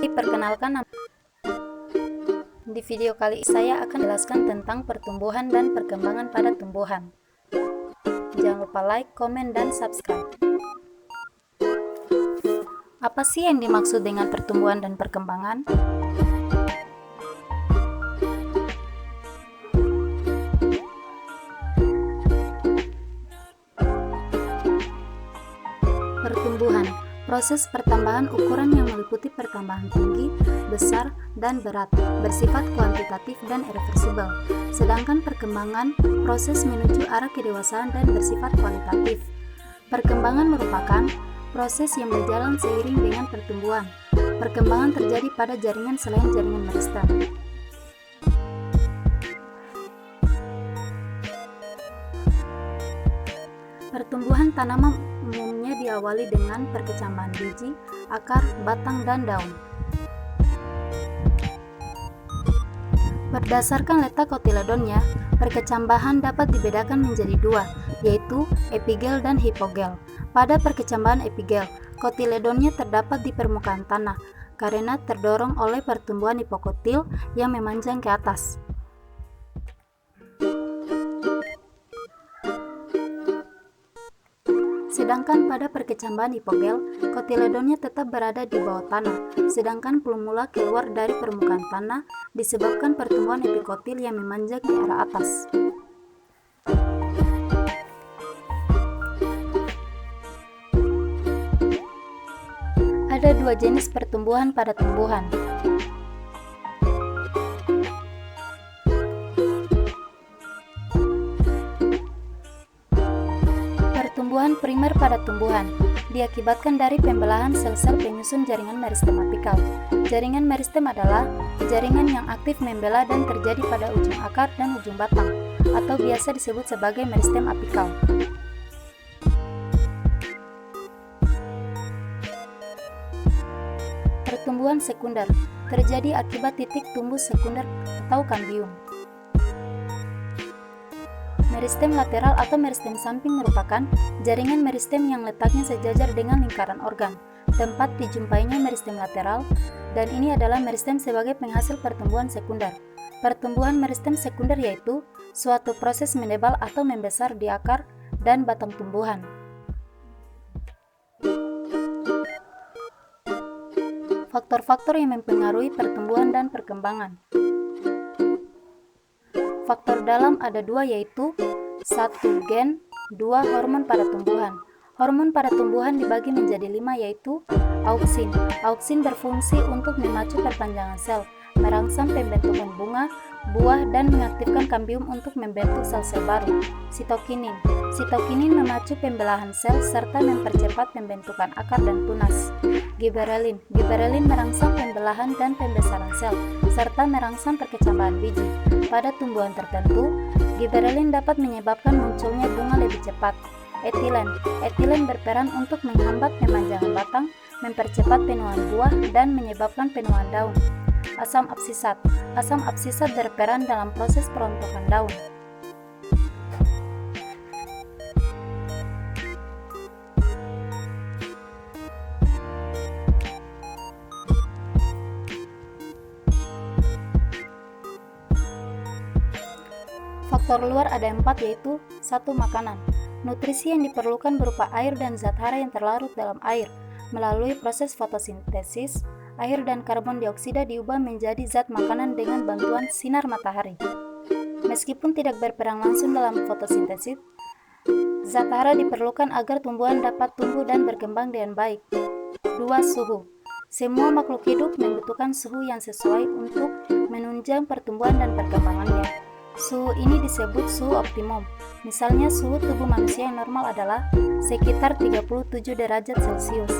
Perkenalkan, di video kali ini saya akan jelaskan tentang pertumbuhan dan perkembangan pada tumbuhan. Jangan lupa like, komen, dan subscribe. Apa sih yang dimaksud dengan pertumbuhan dan perkembangan? Pertumbuhan, proses pertambahan ukuran yang meliputi pertambahan tinggi, besar, dan berat, bersifat kuantitatif dan irreversibel. Sedangkan perkembangan, proses menuju arah kedewasaan dan bersifat kualitatif. Perkembangan merupakan proses yang berjalan seiring dengan pertumbuhan. Perkembangan terjadi pada jaringan selain jaringan meristem. Pertumbuhan tanaman umumnya diawali dengan perkecambahan biji, akar, batang, dan daun. Berdasarkan letak kotiledonnya, perkecambahan dapat dibedakan menjadi dua, yaitu epigel dan hipogel. Pada perkecambahan epigel, kotiledonnya terdapat di permukaan tanah karena terdorong oleh pertumbuhan hipokotil yang memanjang ke atas. Sedangkan pada perkecambahan hipogel, kotiledonnya tetap berada di bawah tanah, sedangkan plumula keluar dari permukaan tanah disebabkan pertumbuhan epikotil yang memanjang ke arah atas. Ada dua jenis pertumbuhan pada tumbuhan. Pertumbuhan primer pada tumbuhan diakibatkan dari pembelahan sel-sel penyusun jaringan meristem apikal. Jaringan meristem adalah jaringan yang aktif membela dan terjadi pada ujung akar dan ujung batang, atau biasa disebut sebagai meristem apikal. Pertumbuhan sekunder terjadi akibat titik tumbuh sekunder atau kambium. Meristem lateral atau meristem samping merupakan jaringan meristem yang letaknya sejajar dengan lingkaran organ, tempat dijumpainya meristem lateral, dan ini adalah meristem sebagai penghasil pertumbuhan sekunder. Pertumbuhan meristem sekunder yaitu suatu proses menebal atau membesar di akar dan batang tumbuhan. Faktor-faktor yang mempengaruhi pertumbuhan dan perkembangan. Faktor dalam ada dua, yaitu 1. Gen, 2. Hormon pada tumbuhan. Hormon pada tumbuhan dibagi menjadi 5, yaitu auksin. Auksin berfungsi untuk memacu perpanjangan sel, merangsang pembentukan bunga, buah, dan mengaktifkan kambium untuk membentuk sel-sel baru. Sitokinin. Sitokinin memacu pembelahan sel serta mempercepat pembentukan akar dan tunas. Giberelin. Giberelin merangsang pembelahan dan pembesaran sel serta merangsang perkecambahan biji. Pada tumbuhan tertentu, giberelin dapat menyebabkan munculnya bunga lebih cepat. Etilen. Etilen berperan untuk menghambat pemanjangan batang, mempercepat penuaan buah, dan menyebabkan penuaan daun. Asam absisat. Asam absisat berperan dalam proses perontokan daun. Faktor luar ada 4, yaitu 1. Makanan. Nutrisi yang diperlukan berupa air dan zat hara yang terlarut dalam air. Melalui proses fotosintesis, air dan karbon dioksida diubah menjadi zat makanan dengan bantuan sinar matahari. Meskipun tidak berperan langsung dalam fotosintesis, zat hara diperlukan agar tumbuhan dapat tumbuh dan berkembang dengan baik. 2. Suhu. Semua makhluk hidup membutuhkan suhu yang sesuai untuk menunjang pertumbuhan dan perkembangannya. Suhu ini disebut suhu optimum. Misalnya suhu tubuh manusia yang normal adalah sekitar 37 derajat Celcius.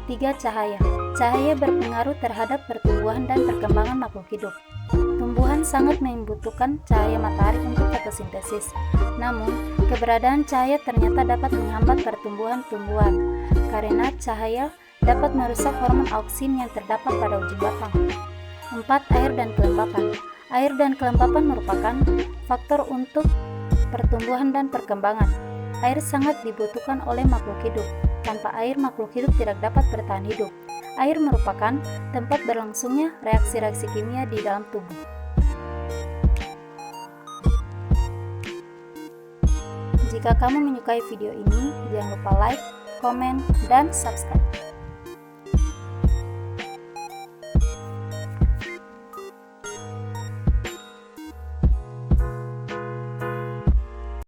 3. Cahaya. Cahaya berpengaruh terhadap pertumbuhan dan perkembangan makhluk hidup. Tumbuhan sangat membutuhkan cahaya matahari untuk fotosintesis. Namun, keberadaan cahaya ternyata dapat menghambat pertumbuhan tumbuhan karena cahaya dapat merusak hormon auksin yang terdapat pada ujung batang. 4. Air dan kelembapan. Air dan kelembapan merupakan faktor untuk pertumbuhan dan perkembangan. Air sangat dibutuhkan oleh makhluk hidup. Tanpa air, makhluk hidup tidak dapat bertahan hidup. Air merupakan tempat berlangsungnya reaksi-reaksi kimia di dalam tubuh. Jika kamu menyukai video ini, jangan lupa like, komen, dan subscribe.